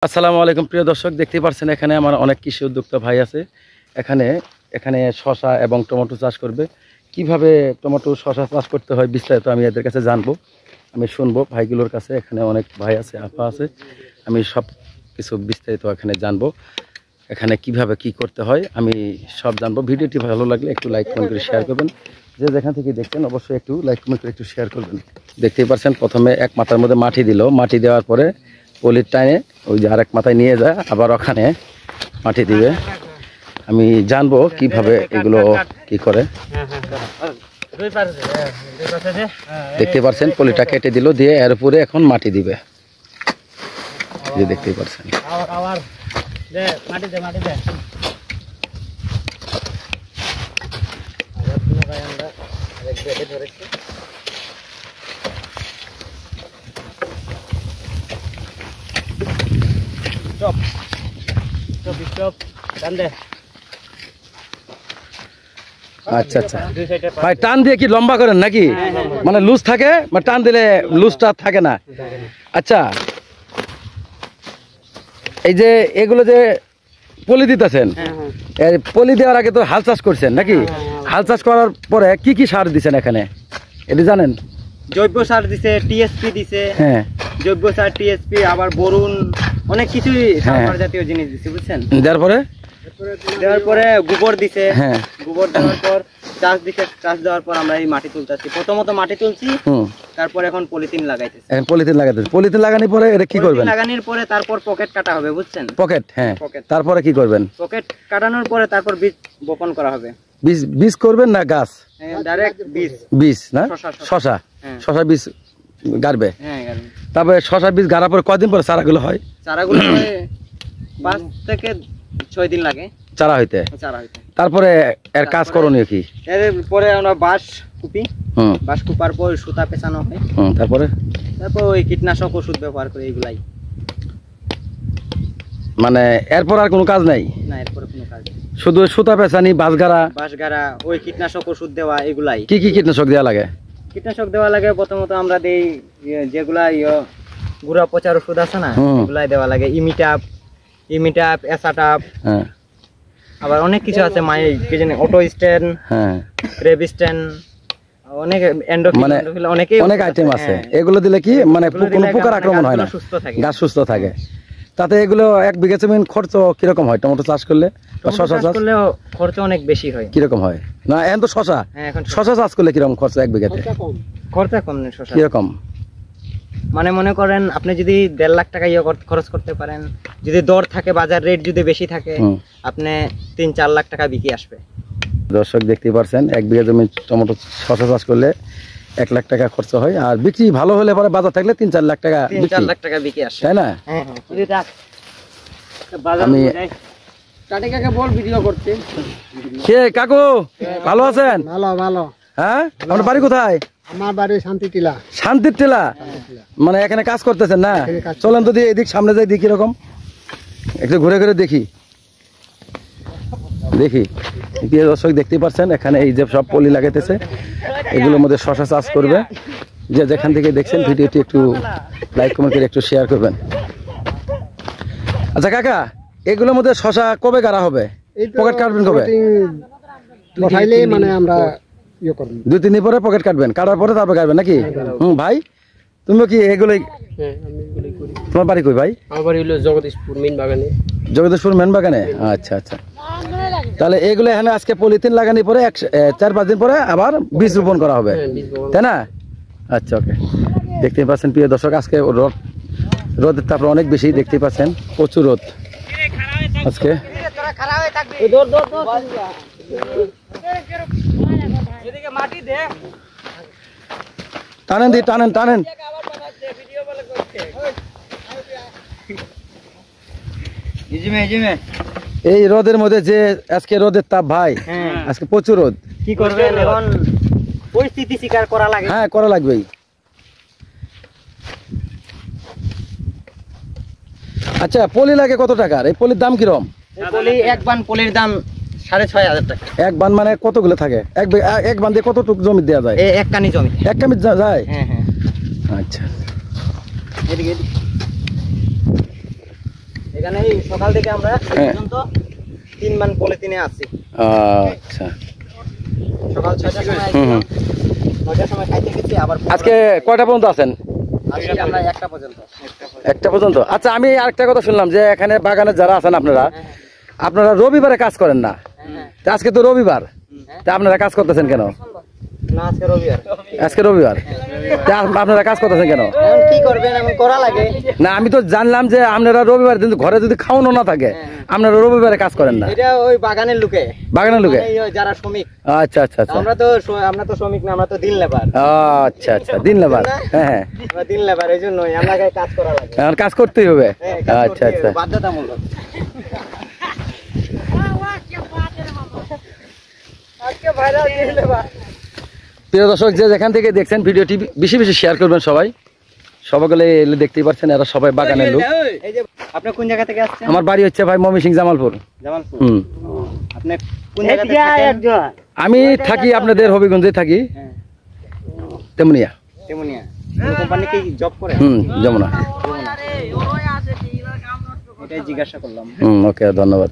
আসসালামু আলাইকুম প্রিয় দর্শক, দেখতেই পাচ্ছেন এখানে আমার অনেক কৃষি উদ্যোক্তা ভাই আছে। এখানে শশা এবং টমেটো চাষ করবে। কিভাবে টমেটো শশা চাষ করতে হয় বিস্তারিত আমি এদের কাছে জানবো, আমি শুনবো ভাইগুলোর কাছে। এখানে অনেক ভাই আছে, আপা আছে, আমি সব কিছু বিস্তারিত এখানে জানবো। এখানে কিভাবে কি করতে হয় আমি সব জানবো। ভিডিওটি ভালো লাগলে একটু লাইক কমেন্ট করে শেয়ার করবেন। যে যেখান থেকে দেখছেন অবশ্যই একটু লাইক কমেন্ট করে একটু শেয়ার করবেন। দেখতেই পাচ্ছেন প্রথমে এক মাথার মধ্যে মাটি দিল, মাটি দেওয়ার পরে পলির টাইনে ওই যে আরেক মাথায় নিয়ে যায়, আবার ওখানে মাটি দিবে। আমি জানবো কিভাবে এগুলো কি করে। দেখতে পাচ্ছেন পলিটা কেটে দিল, দিয়ে এর উপরে এখন মাটি দিবে। যে দেখতেই পাচ্ছেন আচ্ছা আচ্ছা ভাই, টান দিয়ে কি লম্বা করেন নাকি? মানে লুজ থাকে, মানে টান দিলে লুজটা থাকে না। আচ্ছা, এই যে এগুলো যে পলি দিতেছেন, পলি দেওয়ার আগে তো হাল চাষ করছেন নাকি? হাল চাষ করার পরে কি কি সার দিচ্ছেন এখানে এটা জানেন? জৈব সার দিছে, টিএসপি দিছে। হ্যাঁ, জৈব সার, টিএসপি, আবার বরুণ, অনেক কিছুই সার জাতীয় জিনিস দিছে, বুঝছেন? দেওয়ার পরে গোবর দিছে। হ্যাঁ, গোবর দেওয়ার পর চাষ দিছে। চাষ দেওয়ার পর আমরা এই মাটি তুলতেছি। প্রথমত মাটি তুলছি, তারপর এখন পলিথিন লাগাইতেছি। পলিথিন লাগানোর পরে এটা কি করবেন? লাগানোর পরে তারপর পকেট কাটা হবে, বুঝছেন? পকেট, হ্যাঁ। তারপরে কি করবেন? পকেট কাটানোর পরে তারপর বীজ বপন করা হবে। বীজ করবেন না গাছ? ডাইরেক্ট বীজ না, শশা বীজ গাড়বে। হ্যাঁ, তারপরে শশা বীজ গাড়ার পরে কয়দিন পরে চারাগুলো হয়? চারাগুলো 5 থেকে 6 দিন লাগে চারা হইতে। তারপরে এর কাজ করণীয় কি? এরপরে আমরা বাঁশ কুপি, বাঁশ কুপার পর সুতা পেঁচানো হয়। তারপর ওই কীটনাশক ওষুধ ব্যবহার করে এগুলাই। মানে এরপর আর কোনো কাজ নাই? না, এরপর কোনো কাজ নেই, শুধু সুতা পেঁচানি, বাঁশ গাড়া, ওই কীটনাশক ওষুধ দেওয়া, এগুলাই। কি কি কীটনাশক দেওয়া লাগে? কীটনাশক দেওয়া লাগে প্রথমত আমরা দেই যেগুলা গুড়া পচার ওষুধ আছে না, এগুলাই দেওয়া লাগে। ইমিটাপ, এসাটাপ, আবার অনেক কিছু আছে, অটো স্ট্যান্ড, রেবিস্ট্যান, অনেক অনেক আইটেম আছে। এগুলো দিলে কি মানে কোনো পোকার আক্রমণ হয় না, গাছ সুস্থ থাকে। তাতে এগুলো 1 বিঘা জমিন খরচ কিরকম হয় টমেটো চাষ করলে? শশা চাষ করলে খরচ অনেক বেশি হয়। কিরকম হয়? না এখন তো শশা চাষ করলে কিরকম খরচ 1 বিঘাতে? খরচা কম নেই শশা। কিরকম? মানে মনে করেন আপনি যদি 1.5 লাখ টাকা খরচ করতে পারেন, যদি দর থাকে, বাজার রেট যদি বেশি থাকে, আপনি 3-4 লাখ টাকা বিক্রি আসবে। দর্শক দেখতেই পাচ্ছেন 1 বিঘা জমি টমেটো শশা চাষ করলে 1 লাখ টাকা খরচ হয়, আর বিক্রি ভালো হলে পরে বাজার থাকলে 3-4 লাখ টাকা বিক্রি আসে, তাই না? আমি কাকে বল ভিডিও করতে। কে কাকু, ভালো আছেন? ভালো। হ্যাঁ, আপনার বাড়ি কোথায়? আমার বাড়ি শান্তিটিলা। শান্তিটিলা, মানে এখানে কাজ করতেছেন না? চলেন তো এদিক সামনে যাই, দেখি এরকম একটু ঘুরে ঘুরে দেখি। প্রিয় দর্শক দেখতেই পাচ্ছেন এখানে এই যে সব পলি লাগাইতেছে, এগুলোর মধ্যে শশা চাষ করবে। যে যেখান থেকে দেখছেন ভিডিওটি একটু লাইক কমেন্ট করে একটু শেয়ার করবেন। আচ্ছা কাকা, এগুলোর মধ্যে শশা কবে গাড়া হবে? পকেট কাটবেন কবে? মানে আমরা 2-3 দিন পরে পকেট কাটবেন, কাটার পরে তারপর কাটবেন নাকি? ভাই তুমি কি এগুলোই? তোমার বাড়ি কই ভাই? আমার বাড়ি হলো জগদীশপুর মেন বাগানে। আচ্ছা আচ্ছা, তাহলে এগুলো এখানে আজকে পলিথিন লাগানোর পরে 4-5 দিন পরে আবার বীজ রোপণ করা হবে, তাই না? আচ্ছা, ওকে। দেখতেই পাচ্ছেন প্রিয় দর্শক, আজকে রোদের তাপ অনেক বেশি, দেখতেই পাচ্ছেন প্রচুর রোদ আজকে। টানেন। এই রোদের মধ্যে যে আজকে রোদের তাপ ভাই, আজকে প্রচুর রোদ। কি করবেন এখন, পরিস্থিতি স্বীকার করা লাগে। হ্যাঁ, করা লাগবেই। আচ্ছা, পলি লাগে কত টাকার? এই পলির দাম কিরকম? পলি এক বান পলির দাম 6,500 টাকা। এক বান মানে কতগুলো থাকে? এক বান দিয়ে কতটুকু জমি দেওয়া যায়? এক কানি জমি। এক কানি যায়? হ্যাঁ হ্যাঁ। আচ্ছা, এখানে এই সকাল থেকে আমরা এই পর্যন্ত 3 মান পলিথিনে আছি। আচ্ছা, সকাল 6টার সময় আসলাম, 9টার সময় খাইতে গেছি, আবার আজকে কয়টা পর্যন্ত আছেন? আজকে আমরা 1টা পর্যন্ত। একটা পর্যন্ত। আচ্ছা, আমি আরেকটা কথা শুনলাম যে এখানে বাগানে যারা আছেন আপনারা, আপনারা রবিবারে কাজ করেন না। তা আজকে তো রবিবার, তা আপনারা কাজ করতেছেন কেন? না, আজকে রবিবার। আজকে রবিবার, তা আপনারা কাজ করতেছেন কেন? এখন কি করবেন, এখন করা লাগে। না, আমি তো জানলাম যে আপনারা রবিবার কিন্তু ঘরে যদি খাওয়ানো না থাকে আপনারা রবিবারে কাজ করেন না। এটা ওই বাগানের লোকে, বাগানের লোকে, মানে ওই যারা শ্রমিক। আচ্ছা আচ্ছা আচ্ছা, আমরা তো শ্রমিক না, আমরা তো দিন লেবার। আচ্ছা আচ্ছা, দিন লেবার। হ্যাঁ হ্যাঁ, আমরা দিন লেবার, এই জন্যই আমাকে কাজ করা লাগে। এখন কাজ করতেই হবে। হ্যাঁ, কাজ আচ্ছা করতে আচ্ছা, হবে, বাধ্যতামূলক। আজকে ভাইরাল দিন লেবার। প্রিয় দর্শক, যে যেখান থেকে দেখছেন ভিডিওটি বেশি বেশি শেয়ার করবেন সবাই। সবাইগুলো দেখতেই পাচ্ছেন, এরা সবাই বাগানের লোক। এই যে আপনি কোন জায়গা থেকে আসছেন? আমার বাড়ি হচ্ছে ভাই ময়মনসিংহ, জামালপুর। জামালপুর। হুম, আপনি কোন জায়গাতে থাকেন? আমি থাকি আপনাদের হবিগঞ্জে থাকি, হ্যাঁ, তেমনিয়া। তেমনিয়া। কোম্পানি কি জব করে? যমুনা। এটাই জিজ্ঞাসা করলাম। ওকে, ধন্যবাদ।